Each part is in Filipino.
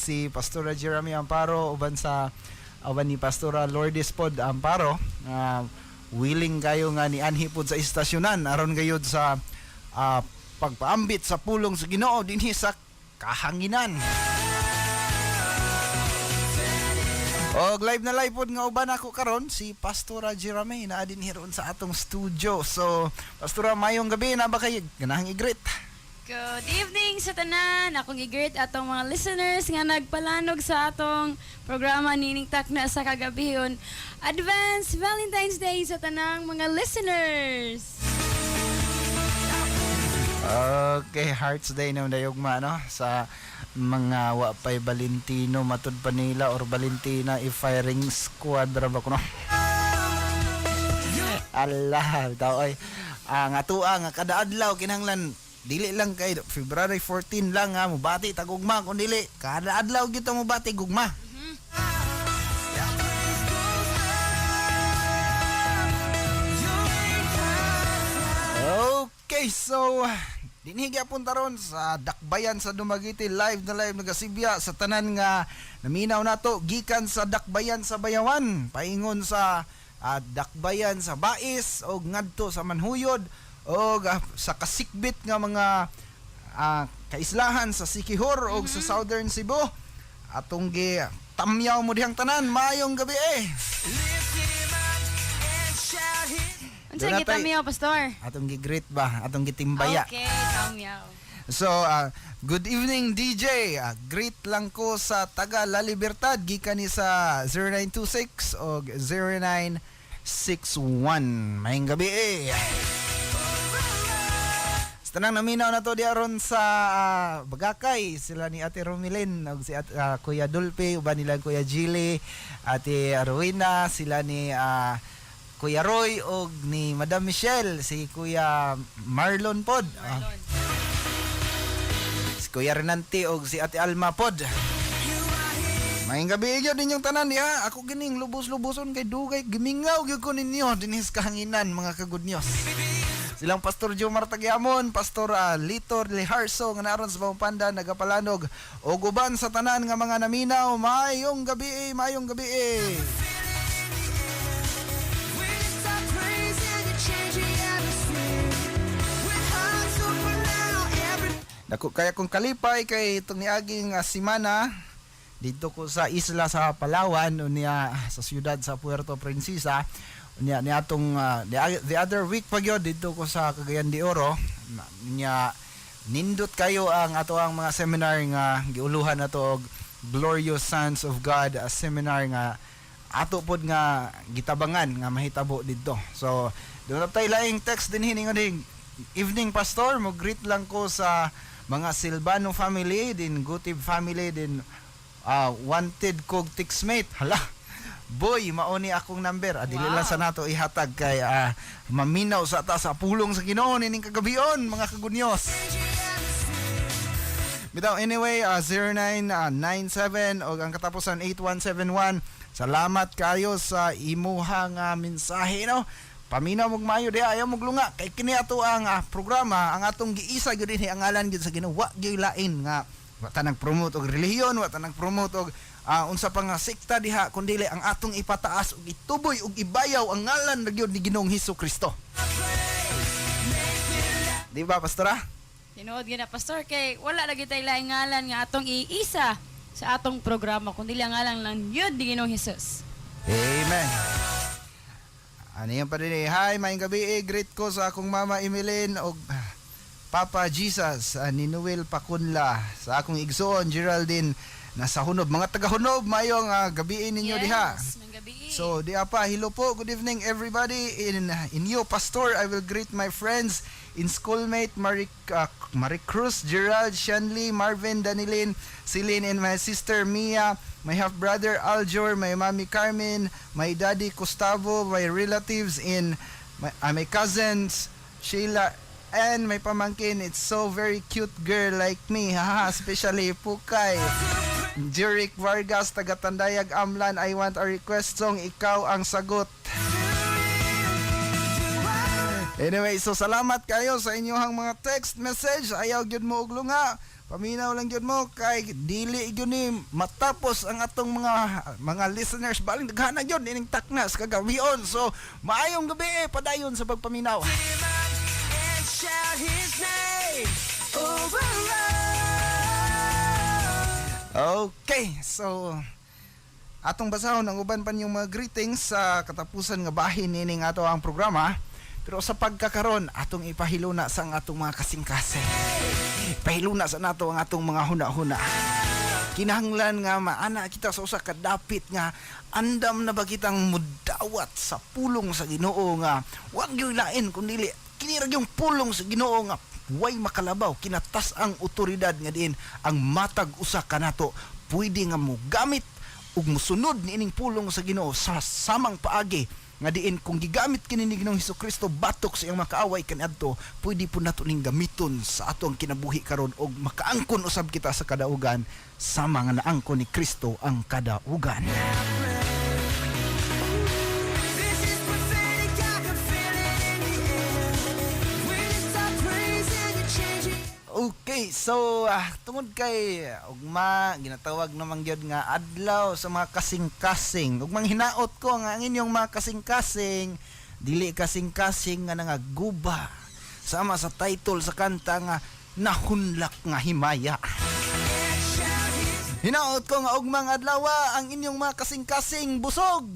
si Pastora Jeremy Amparo uban ni Pastora Lourdes pod Amparo, willing kayo nga ni anhi pod sa istasyonan aron gayud sa pagpaambit sa pulong sa Ginoo dinhi sa kahanginan. Og live na live pod nga uban ako karon si Pastora Jeremy na din hiron sa atong studio. So Pastora, mayong gabi na ba kay ganahang i-greet? Good evening sa tanan. Akong i-greet atong mga listeners nga nagpalanog sa atong programa nining takna sa kagabihon. Advance Valentine's Day sa tanang mga listeners. Okay, Hearts Day na dayugma no sa mga wapay Valentino matud pa nila or Valentina i-firing squad ra ba kuno. Allah, tao ay ang atua nga kada adlaw kinahanglan dili lang kay February 14 lang nga mubati ta gugma kun dili kada adlaw gyud ta mubati gugma. Okay, so dinhi gyapon taron sa Dakbayan sa Dumaguete, live na live nagasibya sa tanan nga naminaw nato gikan sa Dakbayan sa Bayawan paingon sa Dakbayan sa Bais o ngadto sa Manhuyod o sa kasikbit nga mga kaislahan sa Siquijor o sa Southern Cebu. Atong gi tamyaw mo dihang tanan, mayong gabi Unsa gitamyaw, Pastor? Atong gi-greet ba? Atong gitimbaya. Okay, tamyaw. So, good evening DJ. Greet lang ko sa taga La Libertad gikan ni sa 0926 o 0961. Mayong gabi Tanang naminaw na to diaron sa Bagakay, sila ni Ate Romilin ug si Kuya Dulpe, uban nila Kuya Gili, Ate Rowena, sila ni Kuya Roy ug ni Madam Michelle, si Kuya Marlon pod. Si Kuya Renante ug si Ate Alma pod. Mayong gabi gyud ninyong tanan diha. Ako gining lubos-luboson kay dugay gimingaw gyud ko ninyo dinhi sa kahanginan mga ka-good news. Silang Pastor Jomar Tagiamon, Pastor Litor Leharso nga naron sa Pampanda nagapalanog o guban sa tanan nga mga naminaw. Mayong gabi, mayong gabi. Dako kaya kong kalipay kay itong niaging simana dito ko sa isla sa Palawan unya sa siyudad sa Puerto Princesa. Nya ni atong the other week pa gyud dito ko sa Cagayan de Oro nya nindot kayo ang ato ang mga seminar nga giuluhan nato og Glorious Sons of God, a seminar nga ato pod nga gitabangan nga mahitabo didto. So doon tay laing text din hining evening pastor mo greet lang ko sa mga Silvano family din Gutib family din wanted kog textmate. Hala boy, mauni akong number. Dili lang sa nato ihatag kay maminaw sa ta sa pulong sa Ginoo ning kagabion mga kagunyos. Bitaw anyway, 0997 og ang katapusan 8171. Salamat kayo sa imuhang mensahe no. Paminaw mong mayo di ayaw mong lunga kay kini ato ang programa ang atong giisa gyud dinhi ang ngalan gyud sa Ginoo. Wa gyud lain nga wa ta nag-promote og relihiyon, wa ta nag-promote og unsa pa nga sekta diha kundili ang atong ipataas ug ituboy ug ibayaw ang ngalan na gyud ni Ginoong Hesukristo. Di ba, Pastora? Tinuod gyud na, Pastor, kay wala lagi tay laing ngalan nga atong iisa sa atong programa kundili ang ngalan lang yun ni Ginoong Hesus. Amen. Ano yan pa din Hi, maayong gabi greet ko sa akong mama Emeline og Papa Jesus ni Noel Pakunla, sa akong igsoon Geraldine nasa Hunob, mga taga Hunob mayong gabi ninyo diha. So di pa, hello po, good evening everybody. In you pastor, I will greet my friends in schoolmate Marie Cruz, Gerald, Shanley, Marvin, Danilin, Celine, and my sister Mia, my half brother Aljor, my mommy Carmen, my daddy Gustavo, my relatives in my cousins Sheila and my pamangkin. It's so very cute girl like me, haha, especially Pukay. Jeric Vargas, taga Tandayag, Amlan, I want a request song, ikaw ang sagot. Anyway, so salamat kayo sa inyong mga text message. Ayaw gyud mo og lunga. Paminaw lang yun mo kay dili yun ni matapos ang atong mga listeners baling daghana yun ining taknas kagabion. So maayong gabi padayon sa pagpaminaw. And shout his name over Okay, so atong basahon ang uban pa yung mga greetings sa katapusan nga bahin nining ato ang programa. Pero sa pagkakaron atong ipahiluna sa atong mga kasing-kasing. Pahiluna sa nato ang atong mga huna-huna. Kinahanglan nga maana kita sa usa ka dapit nga andam na ba kitang mudawat sa pulong sa Ginoo nga wag gyud lain kundi kini ra yung pulong sa Ginoo nga way makalabaw kinatas ang otoridad nga diin ang matag usa kanato pwede nga mo gamit ug mosunod niining pulong sa Ginoo sa samang paagi nga diin kung gigamit kini ni Ginoong Hesukristo batok sa iyang makaaway kaniadto pwede po nato ning gamiton sa atong kinabuhi karon og makaangkon usab kita sa kadaugan sama nga naangkon ni Kristo ang kadaugan. This is prophetic, I can feel it in the air. When you start praising, you're changing. Okay, so tungod kay ugma ginatawag namang gyud nga adlaw sa mga kasing-kasing. Ugmang hinaot ko nga ang inyong mga kasing-kasing dili kasing-kasing nga nangaguba sama sa title sa kanta nga nahunlak nga himaya. Hinaot ko nga ugmang adlaw ang inyong mga kasing-kasing busog.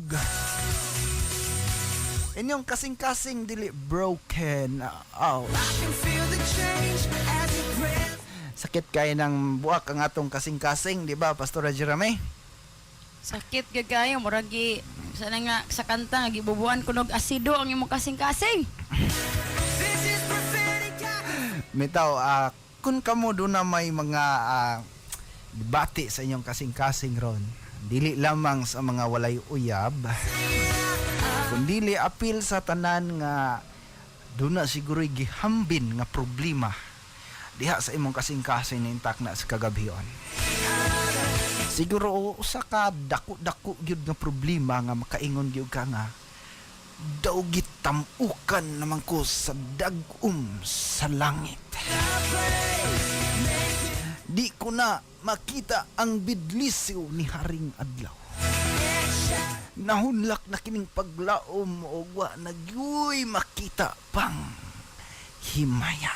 Inyong kasing-kasing dili broken out. I can feel the change as it breathes. Sakit kay ng buwak ang atong kasing-kasing, di ba, Pastora Jeremy? Sakit gagayo muragi sana nga sa kanta nga gibubuan kunog asido ang imong kasing-kasing. This is prophetic, I can Mitaw, kung kamo doon na may mga debate sa inyong kasing-kasing ron, dili lamang sa mga walay uyab, kundili apil sa tanan nga doon na siguro'y gihambin nga problema diha sa imong kasing-kasing na intak na sa kagabion. Siguro usa ka dako-dako gyud nga problema nga makaingon gyud ka nga daw gitamukan naman ko sa dag-um sa langit. Di ko na makita ang bidlisiw ni Haring Adlaw. Nahunlak na kining paglaom o wa nagyoy makita pang himaya.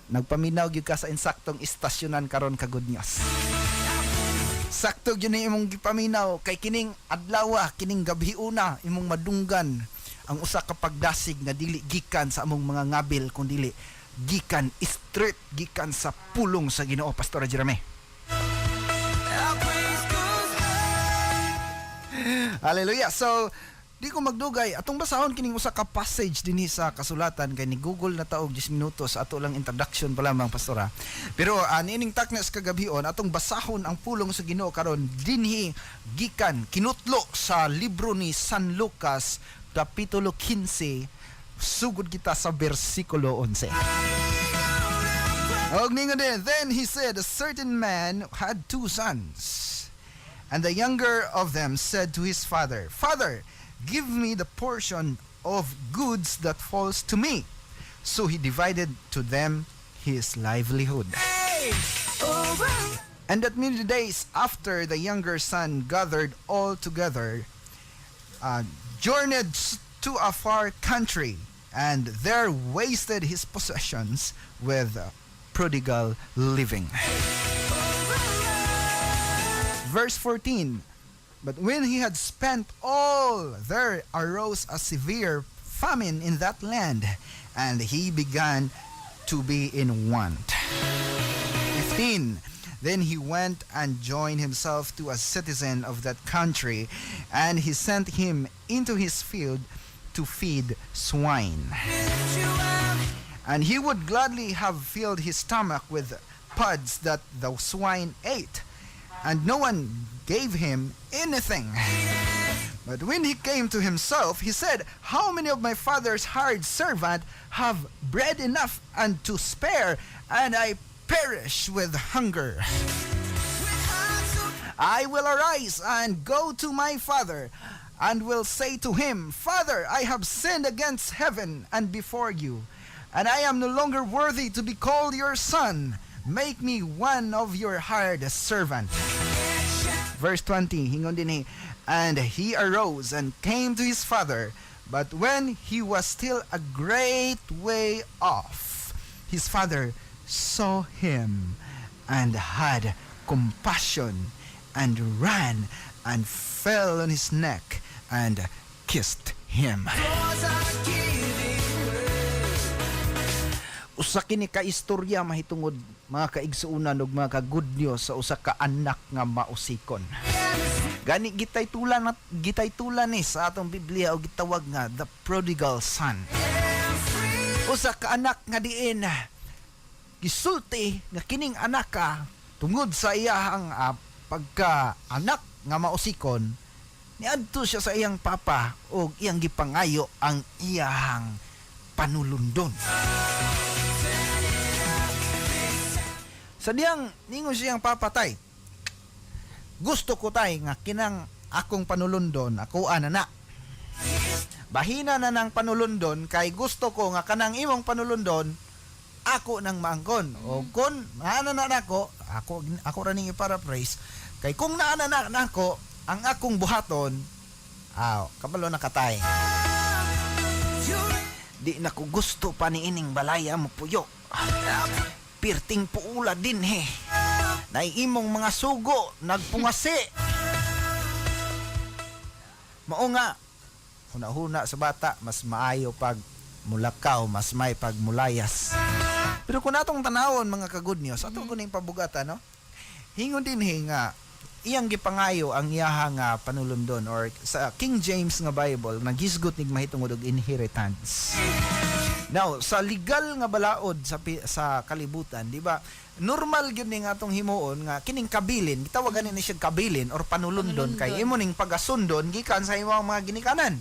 Nagpaminaw gyud ka sa insaktong istasyonan karon ka good news. Sakto gyud ni imong gipaminaw kay kining adlaw kining gabiuna imong madunggan ang usa ka pagdasig nga dili gikan sa among mga ngabil kun dili gikan straight gikan sa pulong sa Ginoo. Pastor Jeremy. Our praise goes Hallelujah. So di ko magdugay atong basahon kining usa ka passage dinhi sa kasulatan kay ni Google na taog 10 minutos ato lang introduction pa lamang pastora. Pero niining taknas kagabion atong basahon ang pulong sa Ginoo karon dinhi gikan kinutlo sa libro ni San Lucas kapitulo 15 sugod kita sa bersikulo 11. Og ningon din, then he said, a certain man had 2 sons, and the younger of them said to his father, Father, give me the portion of goods that falls to me. So he divided to them his livelihood. over. And that many days after, the younger son gathered all together, journeyed to a far country, and there wasted his possessions with prodigal living. Verse 14. But when he had spent all, there arose a severe famine in that land, and he began to be in want. 15. Then he went and joined himself to a citizen of that country, and he sent him into his field to feed swine. And he would gladly have filled his stomach with pods that the swine ate, and no one gave him anything. But when he came to himself, he said, How many of my father's hired servants have bread enough and to spare, and I perish with hunger? I will arise and go to my father, and will say to him, Father, I have sinned against heaven and before you. and I am no longer worthy to be called your son. Make me one of your hired servants. Verse 20, hingon din he, and he arose and came to his father, but when he was still a great way off, his father saw him and had compassion and ran and fell on his neck and kissed him. Doors are giving Usa kini ka istorya mahitungod mga kaigsuunan ug mga ka good news sa usa ka anak nga mausikon. Gani gitay tulan ni sa atong Biblia og gitawag nga the prodigal son. Usa ka anak nga diin gisulti nga kining anak ka tungod sa iyang pagka anak nga mausikon, niadto siya sa iyang papa og iyang gipangayo ang iyang panulundon. Sa diyang ningon siyang papatay, gusto ko tay nga kinang akong panulundon, ako na. Bahina na ng panulundon kay gusto ko nga kanang imong panulundon ako nang maangkon. O kun naana na nako, ako ra ning i-paraphrase, kay kung naana na nako ang akong buhaton, kabalo nakatay. Di na ko gusto pa ni ining balaya mo puyo. Pirting puula din he. Naiimong mga sugo, nagpungasi. Mao nga, huna-huna sa bata, mas maayo pag mulakaw, mas may pag mulayas. Pero kung atong tanawon mga ka-good news, atong kuning pabugatan, no? Hingon din he nga, iyang gipangayo ang iyahang panulundon, or sa King James nga Bible, nagisgot nig mahitungod og inheritance. Now, sa legal nga balaod sa kalibutan, di ba? Normal gyud ning atong himuon nga kining kabilin, gitawagan ni siya kabilin or panulundon kay imo ning pagasundon gikan sa imong mga ginikanan.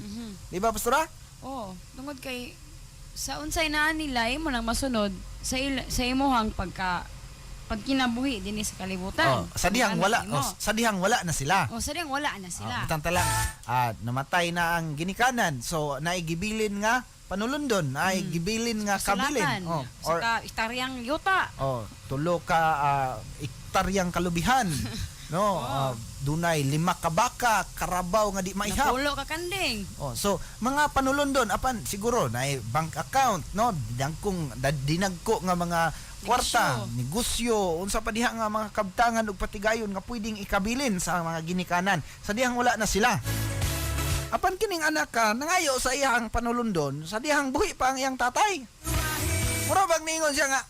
Di ba, pastora? Oh, tungod kay sa unsay naa nila imo nang masunod sa imuhang pagkinabuhi dinhi sa kalibutan. Sa dihang wala, sa dihang wala na sila. Sa diyang wala na sila. Butang talang namatay na ang ginikanan. So naigibilin nga panulundon, ay gibilin nga kabilin. Or itaryang yuta. Tulo ka iktaryang kalubihan. No, dunay 5 ka baka, karabaw nga di maihap. Napulo ka kanding. So mga panulundon apan siguro na bank account, no, dinagko nga mga kwarta, negosyo, unsa pa diha nga mga kabtangan ug patigayon nga pwedeng ikabilin sa mga ginikanan. Sa dihang wala na sila. Apan kining anak ka nangayo sa iyang panulundon, sa dihang buhi pa ang iyang tatay. Mura bang ningon siya nga,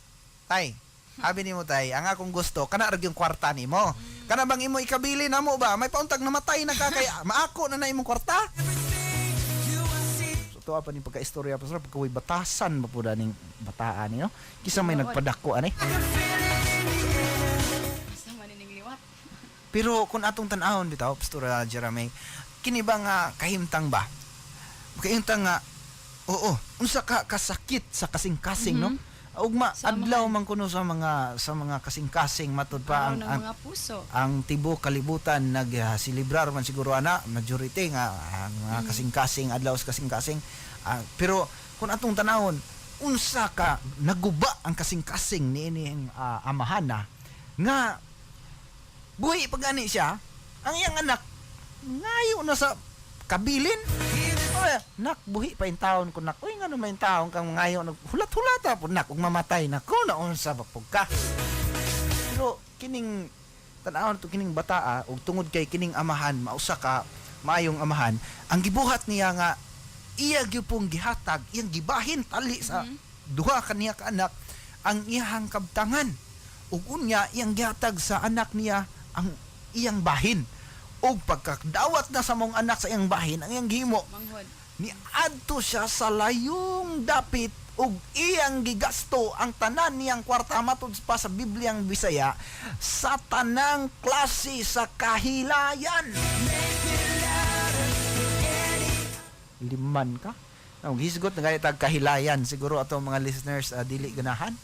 tay, habi nimo tay, ang akong gusto kana ra yung kwarta nimo. Kana bang imo ikabili namo ba? May pauntag namatay na ka kay maako na imong kwarta. So to pa ni pagka-istorya pa sa pagkawi batasan ba pud ning bataan niyo? Kisa may nagpadako ani. Sa manining liwat. Pero kung atong tan-awon bitaw, Pastor Jeremy, kini ba nga kahimtang ba? Kahimtang nga, unsa ka kasakit sa kasing-kasing, no? Ugma adlaw man kuno sa mga kasing-kasing matud pa ang mga puso. Ang tibuok kalibutan nagsilibrar man siguro ana majority nga ang mga kasing-kasing adlaw sa kasing-kasing. Pero kung atong tanawon, unsa ka naguba ang kasing-kasing niining amahana nga buhi pagani siya ang iyang anak ngayo na sa kabilin. Nak buhi pa yung taon ko nak. Uy ngano may taon kang ngayo hulat-hulata po nak ug mamatay na ko na unsa ba pug ka. Pero kining tan-awon to kining bataa ug tungod kay kining amahan mausa ka maayong amahan, ang gibuhat niya nga iya gyud pong gihatag, iyang gibahin tali sa duha kaniya ka anak ang iyang kabtangan. Ug unya iyang gihatag sa anak niya ang iyang bahin. Og pagkadawat na sa mong anak sa iyang bahin ang iyang gihimo ni adto siya sa layong dapit og iyang gigasto ang tanan niyang kwarta matud pa sa Bibliang Bisaya sa tanang klase sa kahilayan. Liman ka? Hisgot na ganit ang kahilayan siguro ato mga listeners dili ganahan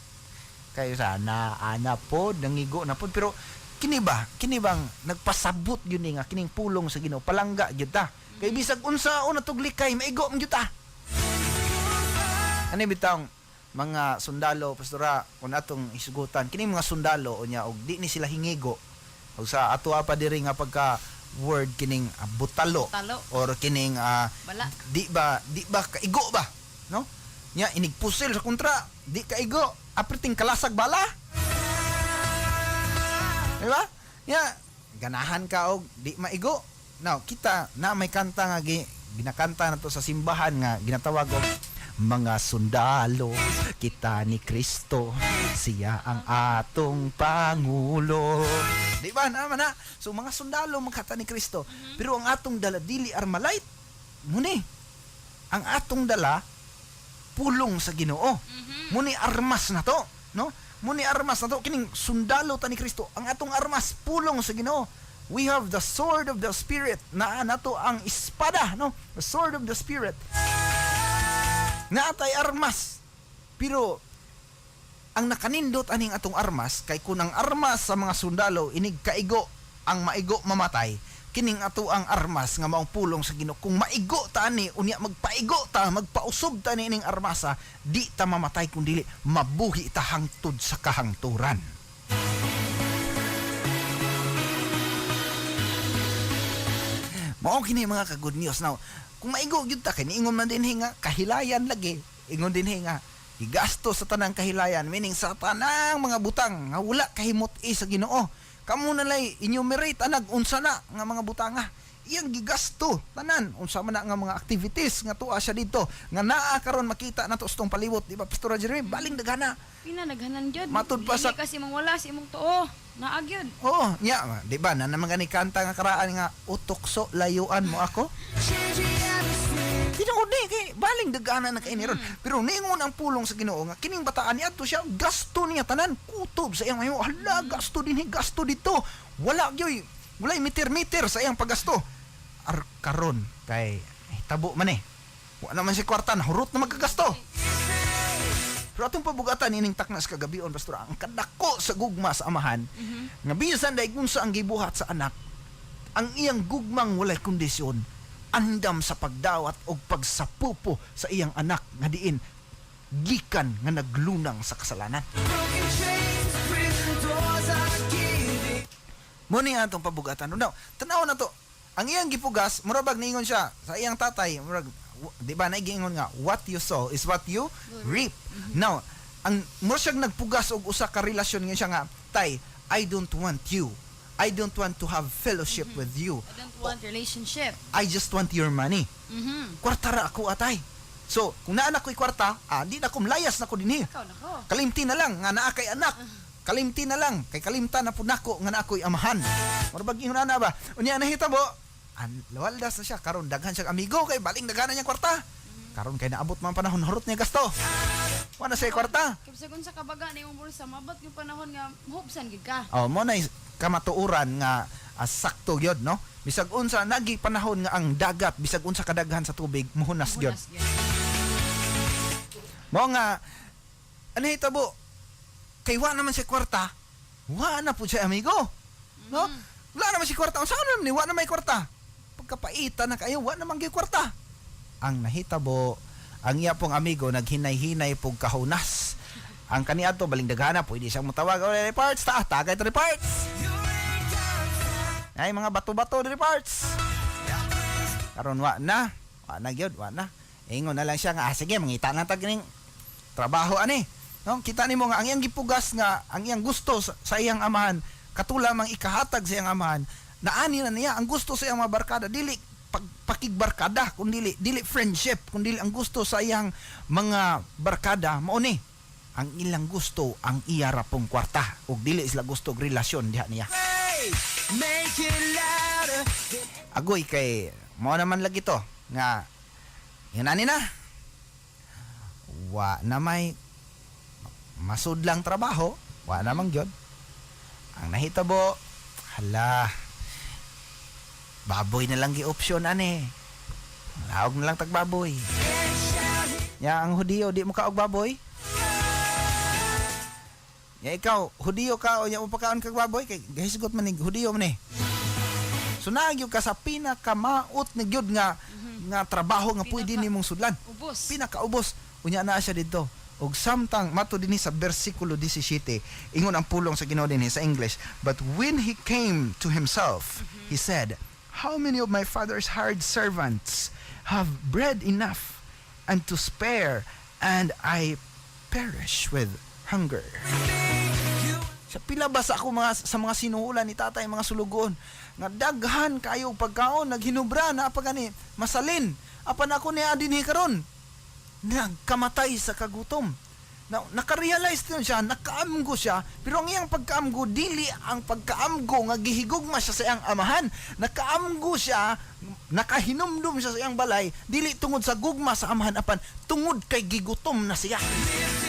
kayo sana ana pod nangigo na pod pero kini bang nagpasabot yun nga kining pulong sa Ginoo palangga gyud ta kay bisag unsa o natuglik kay maigo man gyud ta ani bitang mga sundalo pastora kun atong isgutan kining mga sundalo unya og di ni sila hingigo og sa ato pa diri nga pagka word kining butalo Talo. or kining Bala. di ba kaigo ba no nya inigpusil sa kontra di kaigo aperting kalasag bala di ba nya ganahan ka og di maigo now kita na may kanta nga ginakanta na to sa simbahan nga ginatawag og mga sundalo kita ni Kristo siya ang atong pangulo di ba naman na so mga sundalo magkata ni Kristo pero ang atong dala dili armalite muni ang atong dala pulong sa Ginoo muni armas na to no muni armas na to kining sundalo ta ni Kristo ang atong armas pulong sa Ginoo we have the sword of the spirit na nato ang espada no the sword of the spirit na atay armas pero ang nakanindot aning atong armas kay kunang armas sa mga sundalo inig kaigo ang maigo mamatay kining ato ang armas nga maong pulong sa Ginoo kung maigo ta ani unya magpaigo ta magpausob ta nining armasa di ta mamatay kundi mabuhi ta hangtod sa kahangturan. Mao kini mga ka good news now. Kung maigo gyud ta kay niingon man dinhi nga kahilayan lagi. Ingon dinhi nga gigasto sa tanang kahilayan meaning sa tanang mga butang nga wala kahimot-i sa Ginoo. Kamo na lay enumerate anag unsa na nga mga butanga. Iyang gigasto tanan unsa man na nga mga activities nga tuwa siya dito nga naa karon makita nato sa tong palibot di ba Pastor Jeremy baling daghana. Pina naghanan jud. Matud pa sa- Dili kasi mangwala si imong tuo. Naag yun. Oo, nya di ba na naman gani kanta nga karaan nga utukso layuan mo ako. Tinuod ni kay baling dagana na kay ni ron. Pero ningon ang pulong sa Ginoo nga kining bataan niya adto siya gasto niya tanan kutob sa iyang ayo. Hala gasto dinhi gasto dito. Wala gyoy. Wala meter-meter sa iyang paggasto. Karon kay tabo man eh. Wa naman si kwarta na hurot na magkagasto. Pero atong pabugatan ining takna sa kagabion pastor ang kadako sa gugma sa amahan nga bisan day kung sa ang gibuhat sa anak ang iyang gugmang walay kondisyon andam sa pagdawat og pagsapupo sa iyang anak nga diin gikan nga naglunang sa kasalanan. Broken chains, prison doors are giving. Muni nga atong pabugatan. No, tanaw na to. Ang iyang gipugas, murabag niingon siya sa iyang tatay, murag, di ba naigingon nga, what you sow is what you reap. Now, ang mura siyang nagpugas og usa ka relasyon nga siya nga, tay, I don't want you. I don't want to have fellowship with you. I don't want relationship. I just want your money. Kwarta ra ako atay. So, kung naanak ko'y kwarta, di na ko mlayas na ko dinhi. Ikaw nako. Kalimti na lang nga naa kay anak. Kalimti na lang kay kalimta na pud nako nga nakoy amahan. Murabag ingon na ba? Unya nahitabo. Lawaldas na siya karon daghan siya amigo kay baling daghan niya kwarta. Karon kay naabot man panahon harot niya gasto. Wala siya kwarta. Kung sagon sa kabaga na imong bulsa mabat yung panahon nga hubsan gid ka. Oh, mo na kamatuuran nga sakto gyud no. Bisag unsa nagi panahon nga ang dagat bisag unsa kadaghan sa tubig muhunas gyud. Hunas gyud. Mo nga anahitabo kay wa naman siya kwarta. Wa na pud siya amigo. No? Wala naman si kwarta. Saan naman ni? Wa na may kwarta. Pagkapaita na kayo, wa naman gyud kwarta. Ang nahitabo, ang iya pong amigo naghinay-hinay pog kahunas. Ang kaniadto baling daghana pwede siyang mutawag o reports ta, tagay to reports. Ay mga bato-bato di reports. Karon wa na gyud, wa na. Ingon na lang siya nga sige mangita na tag ning trabaho ani. No, kita nimo nga ang iyang gipugas nga ang iyang gusto sa iyang amahan katula mang ikahatag sa iyang amahan naani na niya ang gusto sa iyang mga barkada dili pakigbarkada kundi dili friendship kundi ang gusto sa iyang mga barkada mao ni ang ilang gusto ang iya ra pong kwarta ug dili sila gusto og relasyon diha niya. Hey, make it louder. Agoy kay mao naman lagi to nga hinani na wa na may masudlang trabaho wa namang gyud ang nahitabo hala baboy na lang gi-option ani laog na lang tag baboy ya ang Hudiyo di mo kaog baboy ya ikaw Hudiyo ka o nya upakaon kag baboy kay gahisgot man ni Hudiyo man so nagyud ka sa pinakamaot na gyud nga trabaho nga pwede nimong sudlan Ubos. pinakaubos unya na siya dito ug samtang mato dinhi sa bersikulo 17 ingon ang pulong sa Ginoo dinhi sa English, but when he came to himself, he said, how many of my father's hired servants have bread enough and to spare, and I perish with hunger. Sa pila ba sa ako sa mga sinuhulan ni tatay, mga sulugon nga daghan kayo pagkaon naghinubra na pagani masalin apan ako ni adinhi karon nagkamatay sa kagutom. Nakarealize din siya, nakaamgo siya, pero ang iyang pagkaamgo dili ang pagkaamgo nga gihigugma siya sa iyang amahan. Nakaamgo siya, nakahinumdum siya sa iyang balay, dili tungod sa gugma sa amahan apan tungod kay gigutom na siya.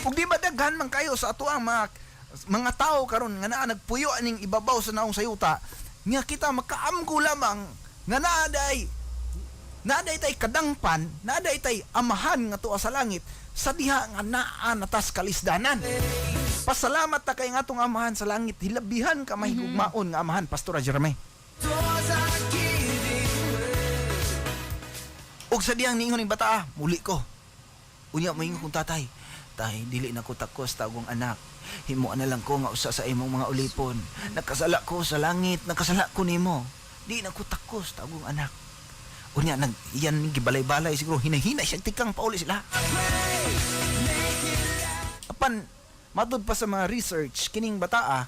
Ug di ba daghan man kayo sa ato ang mga tao karon nga naa nagpuyo aning ibabaw sa naong sayuta nga kita makaamgo lamang nga naaday tay kadangpan, naaday tay amahan nga tuwa sa langit sa diha nga naa natas kalisdanan. Pasalamat ta kay nga atong amahan sa langit, hilabihan ka mahigugmaon nga amahan, Pastor Jeremy. Doors are giving Og sa diyang niingon ning bata, muli ko. Unya moingon kong tatay, tay dili na ko takos tagong anak. Himo na lang ko nga usa sa imong mga ulipon. Nakasala ko sa langit, nakasala ko nimo. Di na ko takos tagong anak. Unya iyan gibalay-balay siguro hinay-hinay siya tikang pauli sila. Apan matud pa sa mga research kining bataa,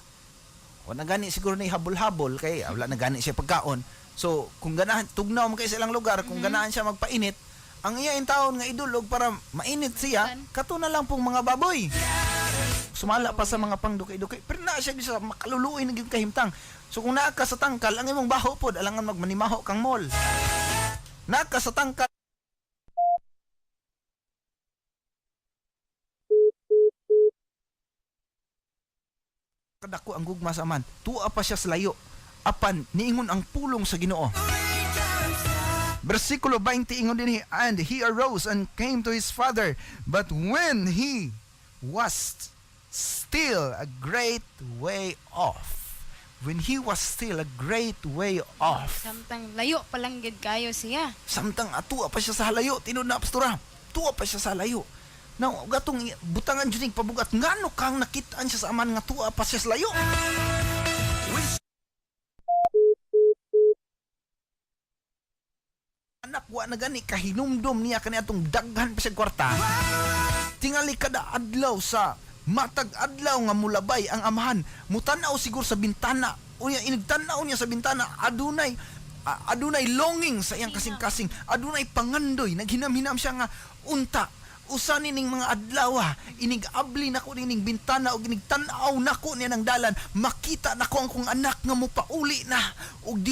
o nagani siguro na habol-habol kay wala na gani siya pagkaon. So kung ganahan tugnaw man kay sa ilang lugar, kung ganahan siya magpainit, ang iyain taon nga idulog para mainit siya, kato na lang pong mga baboy. Sumala pa sa mga pangdukay-dukay, pero na siya sa makaluluoy na gyud kahimtang. So kung naa ka sa tangkal, ang imong baho pod alangan magmanimaho kang mall. Naka sa tangkal kadako ang gugma sa man, tuwa pa siya sa layo apan niingon ang pulong sa Ginoo. Versikulo 20 ingon dinhi, and he arose and came to his father, but when he was still a great way off, when he was still a great way off, Samtang layo palang gid kayo siya. samtang atuwa pa siya sa halayo, tinud na pastora, tuwa pa siya sa halayo. Now, gatong butangan dyan pabugat, ngano kang nakitaan siya sa aman nga tuwa pa siya sa layo? Anak, wa na gani, kahinumdom niya kani atong daghan pa siya kwarta. Tingali kada adlaw sa matag adlaw nga mulabay ang amahan, mutanaw siguro sa bintana, unya inigtanaw niya sa bintana, adunay longing sa iyang kasing-kasing, adunay pangandoy, naghinam-hinam siya nga unta usanin ning mga adlaw, inigabli nako ning bintana og inigtan-aw nako niya ng dalan, makita nako ang kong anak nga mopauli na og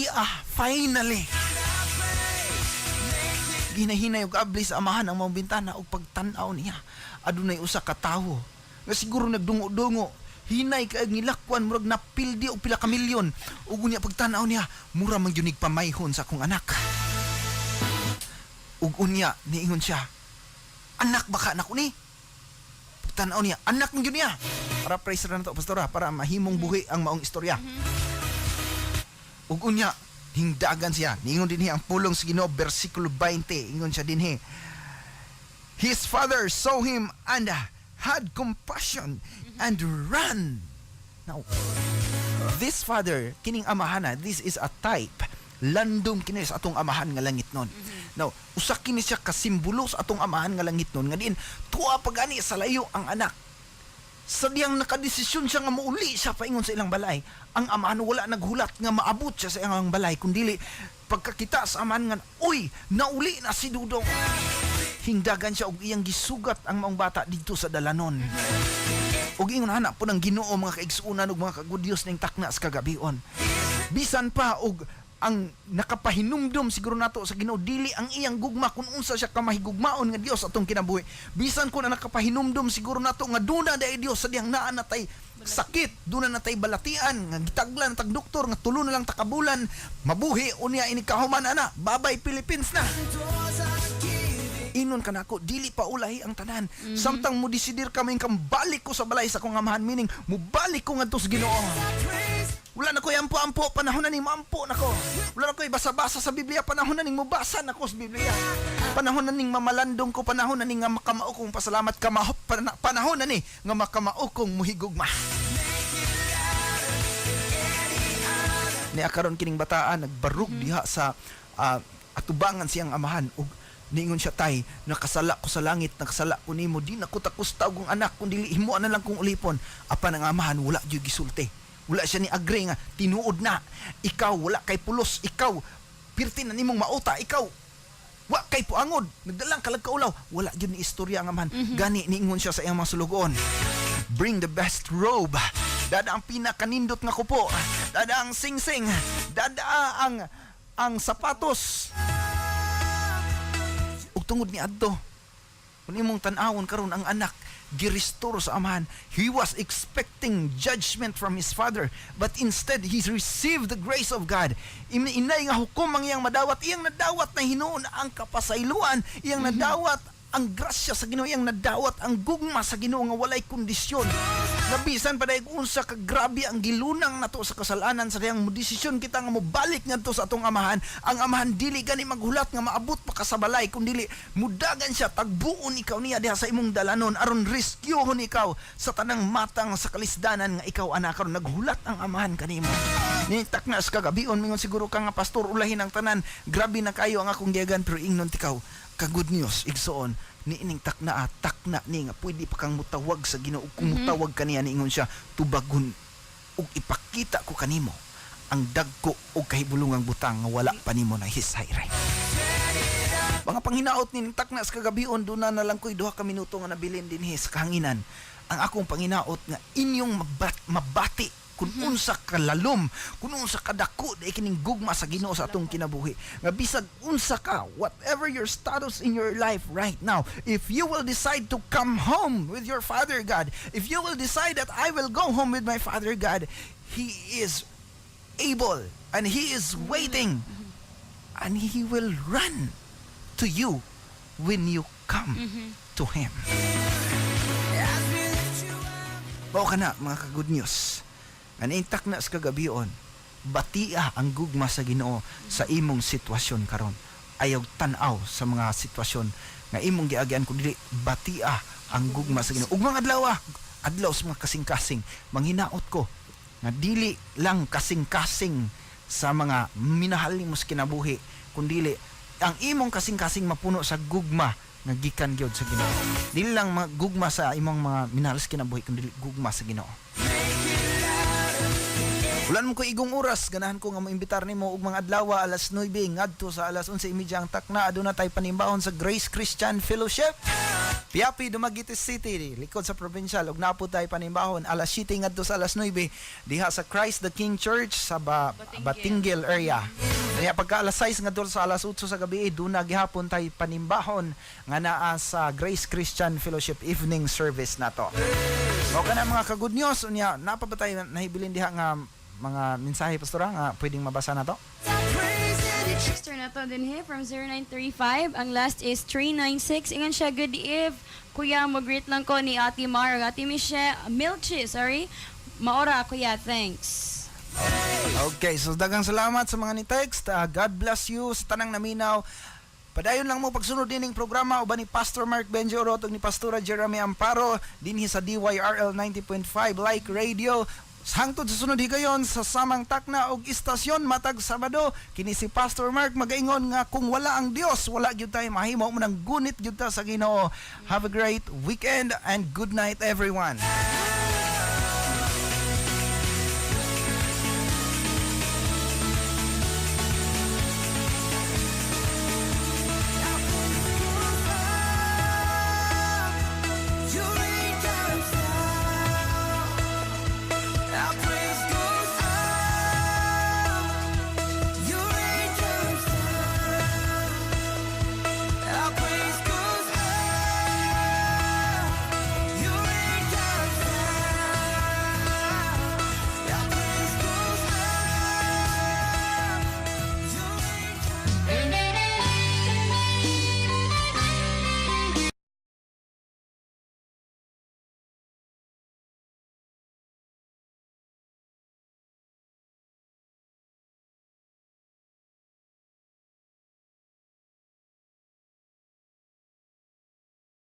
finally ginahinay og abli sa amahan ang mga bintana og pagtan-aw niya, adunay usa ka tawo nga siguro nagdungo-dungo, hinay kaag nilakwan, murag napildi og pila ka milyon, ug unya pagtan-aw niya mura man gyud pamayhon sa akong anak. Ug unya niingon siya, anak baka anak ni? Pagtan-aw niya, anak man gyud niya. Para praise ra nato pastora, para mahimong buhi ang maong istorya. Ug unya hingdagan siya, niingon dinhi ang pulong sa Ginoo, bersikulo 20, ingon siya dinhi, his father saw him and had compassion and ran. Now, this father, kining amahan, this is a type, landong kini sa atong amahan nga langit nun. Now, usa kini siya kasimbolo sa atong amahan nga langit nun, nga diin, tuwa pagani sa layo ang anak. Sa diyang nakadesisyon siya nga mauli siya paingon sa ilang balay, ang amahan wala naghulat nga maabot siya sa ilang balay, kundili pagkakita sa amahan nga, uy, nauli na si Dudong. Hingdagan siya og iyang gisugat ang maong bata dito sa dalanon. Og ingon anak po ng Ginoo, mga kaigsuunan ug mga kagudyos ning takna sa kagabion. Bisan pa og ang nakapahinumdom siguro nato sa Ginoo, dili ang iyang gugma kung unsa siya kamahigugmaon nga Dios atong kinabuhi. Bisan ko na nakapahinumdom siguro nato nga duna dai Dios sa diyang naa natay sakit, duna natay balatian nga gitaglan tag doktor nga tulo na lang takabulan, mabuhi unya ini kahuman ana, babay Philippines na. Inon kanako, dili pa ulahi ang tanan. Samtang mo desidir kami kang balik ko sa balay sa kong amahan, meaning mo balik ko ngadto sa Ginoo. Wala na ko'y ampo-ampo, panahon na ning maampo na ko. Wala na ko'y basa-basa sa Biblia, panahon na ning mubasa na ko sa Biblia. Panahon na ning mamalandong ko, panahon na ning nga makamao kong pasalamat, panahon na ni nga makamao kong muhigugma. Ni akaron kining bataan nagbarug diha sa atubangan siyang amahan ug ningon siya, tay, nakasala ko sa langit, nakasala ko nimo, di na ko takusta og anak kun dili himo na lang kong ulipon. Apan ang amahan wala gyud gisulti. Wala siya ni agree nga tinuod na. Ikaw wala kay pulos, ikaw pirti na nimong mauta, ikaw wa kay puangod, nagdalang kalag kaulaw. Wala gyud ni istorya ang amahan. Gani niingon siya sa iyang mga sulugon. Bring the best robe. Dada ang pinakanindot nga kupo. Dada ang singsing. Dada ang sapatos. Ug tungod ni adto, kung imong tan-awon karon ang anak girestore sa amahan, he was expecting judgment from his father, but instead he received the grace of God. Inay nga hukom ang iyang madawat, iyang nadawat na hinuon ang kapasayloan, iyang nadawat ang grasya sa Ginoo, iyang nadawat ang gugma sa Ginoo nga walay kondisyon. Nabisan pa dahil unsa ka grabe ang gilunang nato sa kasalanan sa diyang desisyon kita nga mobalik ngadto sa atong amahan. Ang amahan dili gani maghulat nga maabot pa ka sa balay, kundi mudagan siya, tagbuon ikaw niya diha sa imong dalanon aron rescuehon ikaw sa tanang matang sa kalisdanan nga ikaw anak karon naghulat ang amahan kanimo. Ni taknas kagabion mingon siguro ka nga pastor ulahin ang tanan, grabe na kayo ang akong giyagan, pero ingnon tikaw ka good news igsoon ni ining takna ni nga pwede pa kang mutawag sa Ginoo. Kung mutawag kaniya niingon siya, tubagon ug ipakita ko kanimo ang dagko ug kahibulungang butang nga wala pa nimo na hisayray. Mga panghinaot ni takna sa kagabion, doon na lang ko'y 2 ka minuto nga nabilin dinhi sa kahanginan. Ang akong panghinaot nga inyong mabati kung unsa kalalom, kung unsa kadako dai kining gugma sa Ginoo sa atong kinabuhi. Nga bisag unsa ka, whatever your status in your life right now, if you will decide to come home with your Father God, if you will decide that I will go home with my Father God, He is able and He is waiting and He will run to you when you come to Him. Mao kana mga ka-good news. Anintak na sa kagabion, batia ang gugma sa Ginoo sa imong sitwasyon karon. Ayaw tanaw sa mga sitwasyon nga imong giagian kundi batia ang gugma sa Ginoo. Ug mga adlaw sa mga kasing-kasing, manghinaot ko nga dili lang kasing-kasing sa mga minahal nimo sa kinabuhi, kundi ang imong kasing-kasing mapuno sa gugma nga gikan gyud sa Ginoo. Dili lang gugma sa imong mga minahal sa kinabuhi, kundi gugma sa Ginoo. Ulan mo ko igong oras, ganahan ko nga moimbitar nimo og mga adlaw alas 9 ngadto sa alas 11:30 ang takna. Aduna tay panimbahon sa Grace Christian Fellowship, Piapi, Dumaguete City, likod sa provincial. Ug napo tay panimbahon alas 7 ngadto sa alas 9 diha sa Christ the King Church sa Batingil area. Kaya pagka alas 6 ngadto sa alas 8 sa gabi, duna gihapon tay panimbahon nga naa sa Grace Christian Fellowship evening service nato. O kana mga ka-good news unya, napabatay nahibilin diha nga mga mensahe pastora nga pwedeng mabasa na to. Sister na to din here from 0935. Ang last is 396. Ingan siya, good eve. Kuya, mag-greet lang ko ni Ate Mar. Ate Michelle, Milchi, sorry. Maora, kuya, thanks. Okay, so dagang salamat sa mga ni-text. God bless you sa tanang naminaw. Padayon lang mo pagsunod dining programa uban ni Pastor Mark Benjo Orot ug ni Pastora Jeremy Amparo dinhi sa DYRL 90.5 Like Radio. Hangtod sa sunod higayon sa samang takna og istasyon matag Sabado, kini si Pastor Mark magaingon nga kung wala ang Dios, wala gyud tayo mahimo mo nang gunit gyud ta sa Ginoo. Have a great weekend and good night everyone. You ain't got a fly. I pray